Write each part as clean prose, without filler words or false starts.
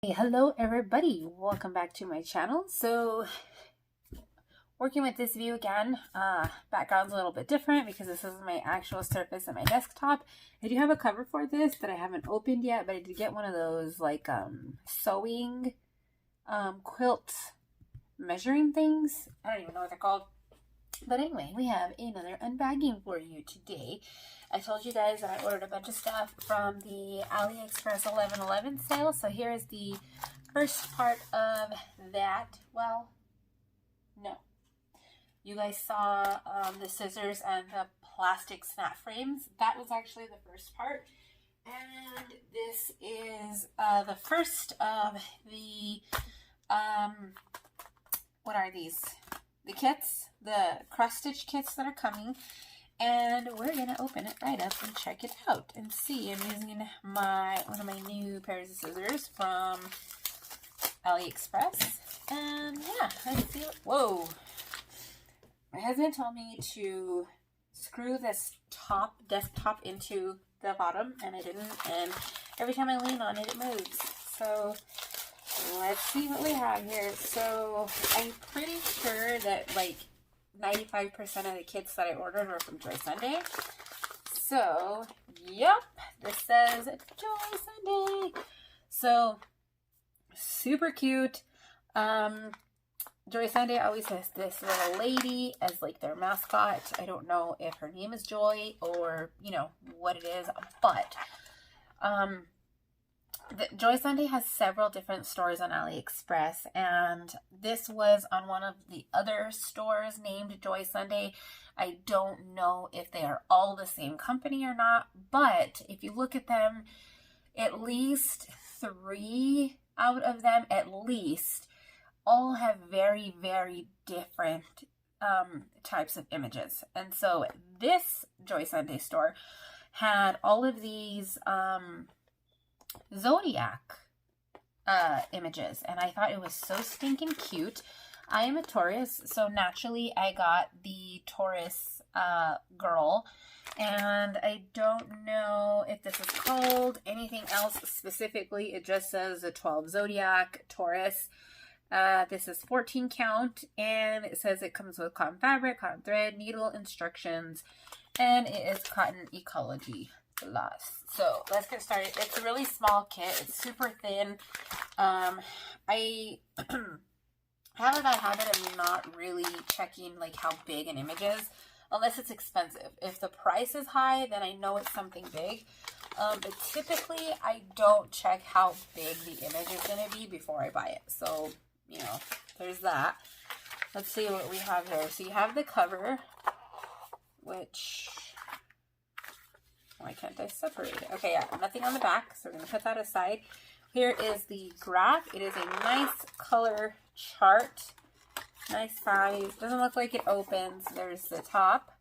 Hey, hello everybody, welcome back to my channel. So working with this view again, background's a little bit different because this is my actual surface of my desktop. I do have a cover for this that I haven't opened yet, but I did get one of those like sewing quilt measuring things. I don't even know what they're called. But anyway, we have another unbagging for you today. I told you guys that I ordered a bunch of stuff from the Aliexpress 11/11 sale. So here is the first part of that. Well, no. You guys saw the scissors and the plastic snap frames. That was actually the first part. And this is the first of the, what are these? The kits, the cross stitch kits that are coming, and we're gonna open it right up and check it out and see. I'm using one of my new pairs of scissors from AliExpress, and yeah, let's see whoa. My husband told me to screw this desktop into the bottom, and I didn't, and every time I lean on it, it moves. So let's see what we have here. So I'm pretty sure that like 95% of the kits that I ordered were from Joy Sunday. So, yep, this says Joy Sunday. So, super cute. Joy Sunday always has this little lady as like their mascot. I don't know if her name is Joy or, you know, what it is, but Joy Sunday has several different stores on AliExpress, and this was on one of the other stores named Joy Sunday. I don't know if they are all the same company or not, but if you look at them, at least 3 out of them, at least, all have very, very different types of images. And so this Joy Sunday store had all of these zodiac images, and I thought it was so stinking cute. I am a Taurus, so naturally I got the Taurus girl, and I don't know if this is called anything else specifically. It just says the 12 zodiac Taurus. This is 14 count, and it says it comes with cotton fabric, cotton thread, needle instructions, and it is cotton ecology plus. So let's get started. It's a really small kit. It's super thin. I have a bad habit of not really checking like how big an image is unless it's expensive. If the price is high, then I know it's something big. But typically I don't check how big the image is going to be before I buy it. So, you know, there's that. Let's see what we have here. So you have the cover, which, why can't I separate it? Okay, yeah, nothing on the back, so we're going to put that aside. Here is the graph. It is a nice color chart. Nice size. Doesn't look like it opens. There's the top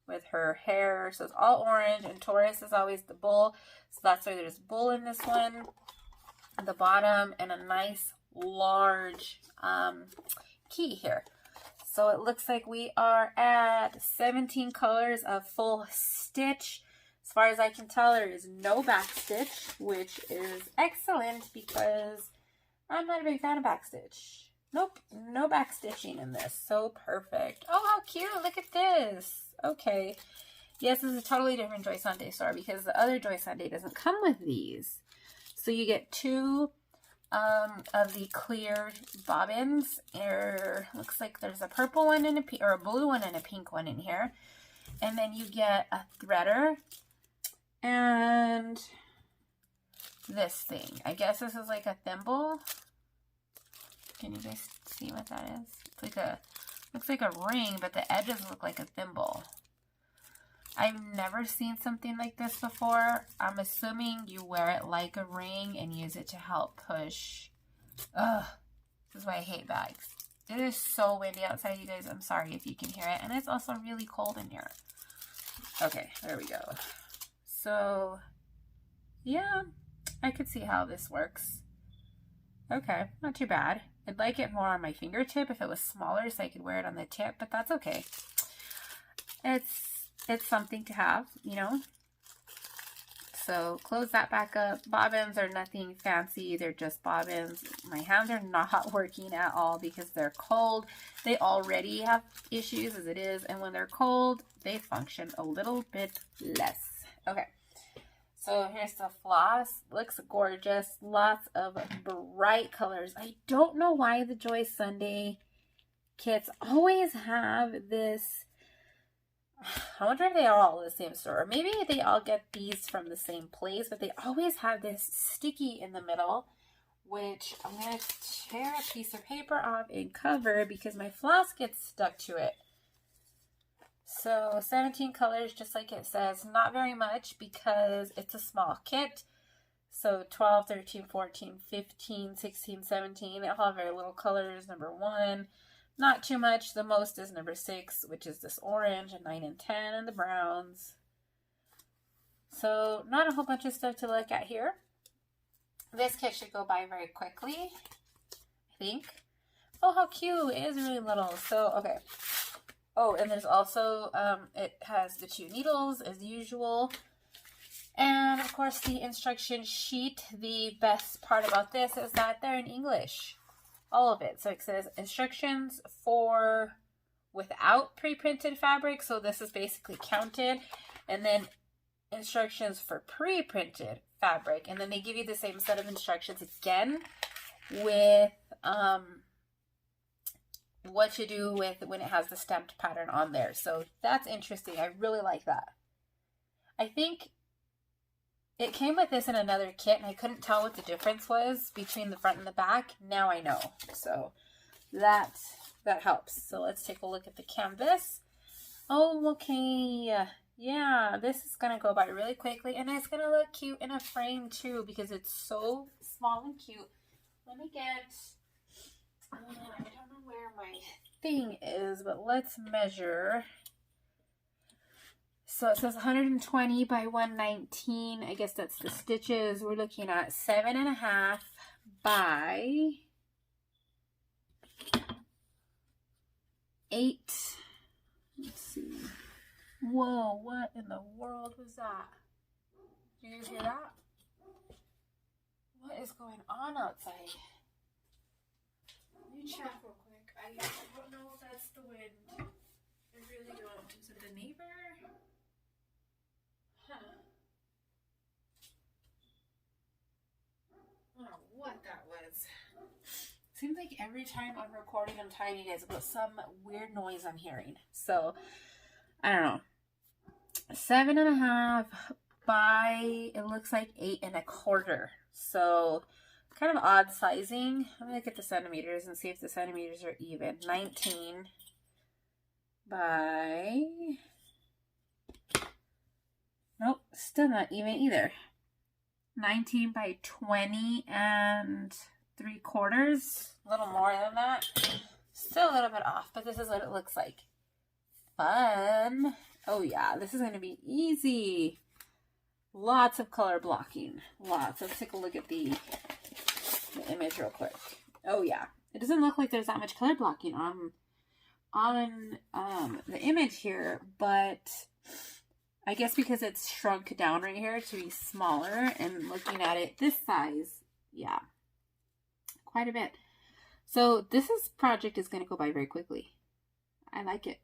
with her hair. So it's all orange, and Taurus is always the bull. So that's why there's bull in this one. At the bottom, and a nice large key here. So it looks like we are at 17 colors of full stitch. As far as I can tell, there is no back stitch, which is excellent because I'm not a big fan of back stitch. Nope, no back stitching in this. So perfect. Oh, how cute. Look at this. Okay. Yes, this is a totally different Joy Sunday store because the other Joy Sunday doesn't come with these. So you get 2 of the clear bobbins. Looks like there's a purple one and a blue one and a pink one in here. And then you get a threader. And this thing, I guess this is like a thimble. Can you guys see what that is? It's like looks like a ring, but the edges look like a thimble. I've never seen something like this before. I'm assuming you wear it like a ring and use it to help push. Ugh, this is why I hate bags. It is so windy outside, you guys. I'm sorry if you can hear it. And it's also really cold in here. Okay, there we go. So, yeah, I could see how this works. Okay, not too bad. I'd like it more on my fingertip if it was smaller so I could wear it on the tip, but that's okay. It's something to have, you know. So close that back up. Bobbins are nothing fancy. They're just bobbins. My hands are not working at all because they're cold. They already have issues as it is. And when they're cold, they function a little bit less. Okay. So here's the floss. Looks gorgeous. Lots of bright colors. I don't know why the Joy Sunday kits always have this. I wonder if they are all the same store. Or maybe they all get these from the same place, but they always have this sticky in the middle, which I'm going to tear a piece of paper off and cover because my floss gets stuck to it. So 17 colors, just like it says. Not very much because it's a small kit. So 12, 13, 14, 15, 16, 17. They all have very little colors. Number 1. Not too much. The most is number 6, which is this orange, and 9 and 10, and the browns. So not a whole bunch of stuff to look at here. This kit should go by very quickly, I think. Oh, how cute. It is really little. So, okay. Oh, and there's also, it has the 2 needles as usual. And, of course, the instruction sheet. The best part about this is that they're in English. All of it. So it says instructions for without pre-printed fabric. So this is basically counted. And then instructions for pre-printed fabric. And then they give you the same set of instructions again with what to do with when it has the stamped pattern on there. So that's interesting. I really like that. I think it came with this in another kit, and I couldn't tell what the difference was between the front and the back. Now I know. So that helps. So let's take a look at the canvas. Oh, okay. Yeah, this is going to go by really quickly, and it's going to look cute in a frame too because it's so small and cute. Let me get, I don't know where my thing is, but let's measure. So it says 120 by 119. I guess that's the stitches. We're looking at 7.5 by 8. Let's see. Whoa, what in the world was that? Did you guys hear that? What is going on outside? Let me check real quick. I don't know if that's the wind. I really don't. Is it the neighbor? Huh. I don't know what that was. Seems like every time I'm recording on Tiny Days, but some weird noise I'm hearing. So, I don't know. 7.5 by, it looks like 8.25. So, kind of odd sizing. Let me look at the centimeters and see if the centimeters are even. 19 by... Nope, still not even either. 19 by 20 and 3/4. A little more than that. Still a little bit off, but this is what it looks like. Fun. Oh yeah, this is going to be easy. Lots of color blocking. Lots. Let's take a look at the image real quick. Oh yeah. It doesn't look like there's that much color blocking on the image here, but I guess because it's shrunk down right here to be smaller, and looking at it this size, yeah, quite a bit. So this project is going to go by very quickly. I like it.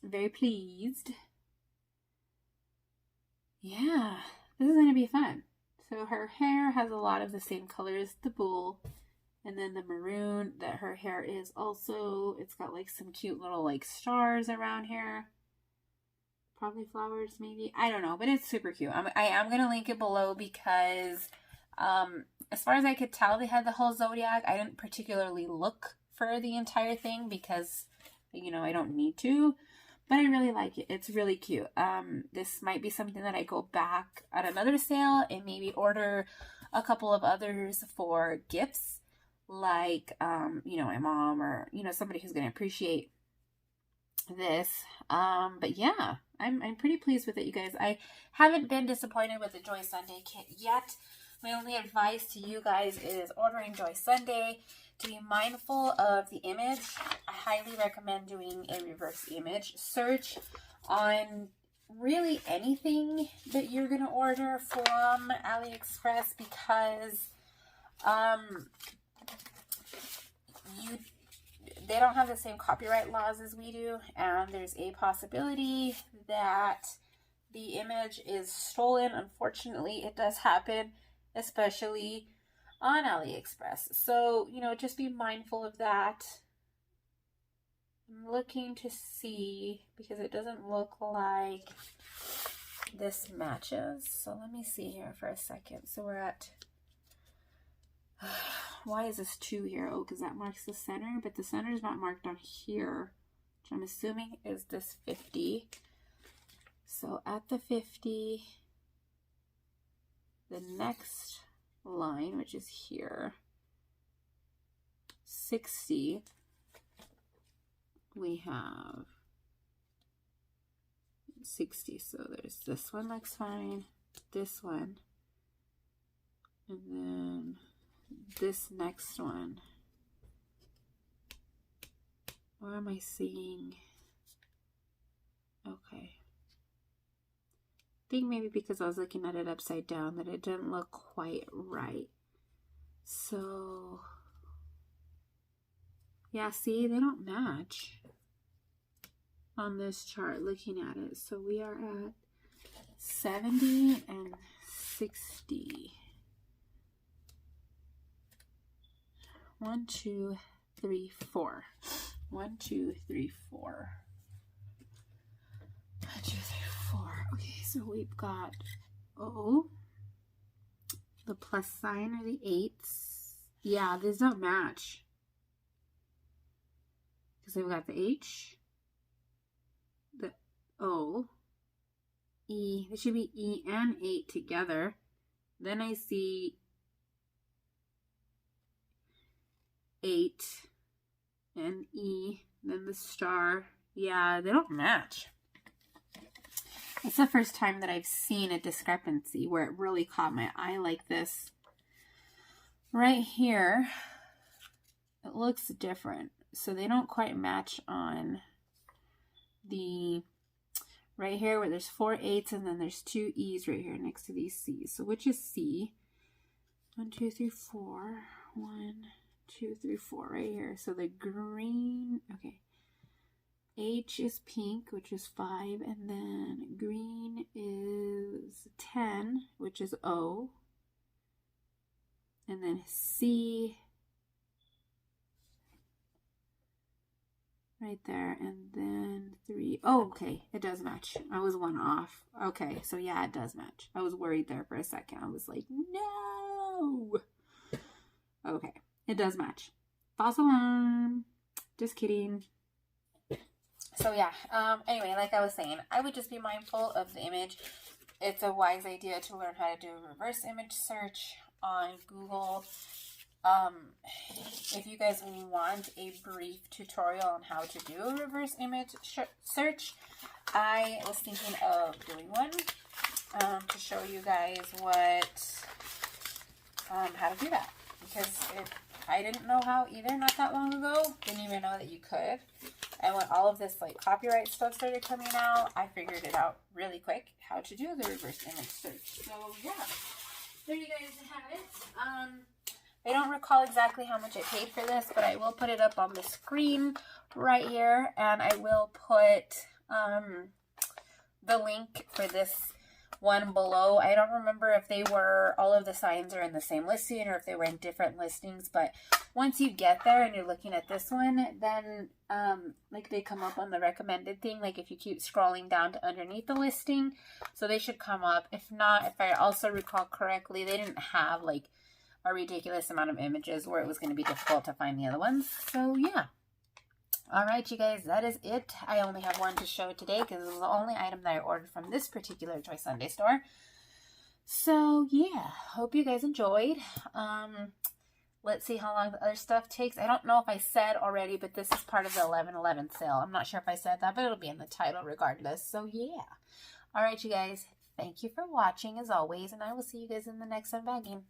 Very pleased. Yeah, this is going to be fun. So her hair has a lot of the same color as the bowl. And then the maroon that her hair is also, it's got like some cute little like stars around here. Probably flowers maybe. I don't know, but it's super cute. I am going to link it below because as far as I could tell, they had the whole zodiac. I didn't particularly look for the entire thing because, you know, I don't need to. But I really like it. It's really cute. This might be something that I go back at another sale and maybe order a couple of others for gifts. Like, you know, my mom or, you know, somebody who's going to appreciate this. But yeah, I'm pretty pleased with it, you guys. I haven't been disappointed with the Joy Sunday kit yet. My only advice to you guys is ordering Joy Sunday to be mindful of the image. I highly recommend doing a reverse image search on really anything that you're going to order from AliExpress, because they don't have the same copyright laws as we do, and there's a possibility that the image is stolen. Unfortunately, it does happen, especially on AliExpress. So, you know, just be mindful of that. I'm looking to see, because it doesn't look like this matches. So let me see here for a second. So we're at, why is this 2 here? Oh, because that marks the center, but the center is not marked on here, which I'm assuming is this 50. So at the 50, the next line, which is here, 60, we have 60. So there's this one looks fine, this one, and then this next one. Where am I seeing? Okay. I think maybe because I was looking at it upside down that it didn't look quite right. So, yeah, see, they don't match on this chart looking at it. So we are at 70 and 60. 1, 2, 3, 4. 1, 2, 3, 4. 1, 2, 3, 4. Okay, so we've got the plus sign or the 8s. Yeah, these don't match. Because we've got the H, the O, E. It should be E and 8 together. Then I see 8 and E, then the star. Yeah, they don't match. It's the first time that I've seen a discrepancy where it really caught my eye like this. Right here, it looks different. So they don't quite match on the, right here where there's 4 8s and then there's 2 E's right here next to these C's. So which is C? 1, 2, 3, 4. 1, 2, 3, 4 right here. So the green, okay. H is pink, which is 5, and then green is 10, which is O. And then C right there, and then 3. Oh, okay, it does match. I was 1 off. Okay, so yeah, it does match. I was worried there for a second. I was like, no. Okay, it does match. False alarm. Just kidding. So yeah, anyway, like I was saying, I would just be mindful of the image. It's a wise idea to learn how to do a reverse image search on Google. If you guys want a brief tutorial on how to do a reverse image search, I was thinking of doing one to show you guys how to do that, because I didn't know how either not that long ago. Didn't even know that you could. And when all of this like copyright stuff started coming out, I figured it out really quick how to do the reverse image search. So yeah, there you guys have it. I don't recall exactly how much I paid for this, but I will put it up on the screen right here, and I will put the link for this one below. I don't remember if they were, all of the signs are in the same listing or if they were in different listings, but once you get there and you're looking at this one, then like they come up on the recommended thing, like if you keep scrolling down to underneath the listing, so they should come up. If not, if I also recall correctly, they didn't have like a ridiculous amount of images where it was going to be difficult to find the other ones. So yeah. All right, you guys, that is it. I only have one to show today because it was the only item that I ordered from this particular Toy Sunday store. So yeah, hope you guys enjoyed. Let's see how long the other stuff takes. I don't know if I said already, but this is part of the 11/11 sale. I'm not sure if I said that, but it'll be in the title regardless. So yeah. All right, you guys, thank you for watching as always, and I will see you guys in the next unbagging.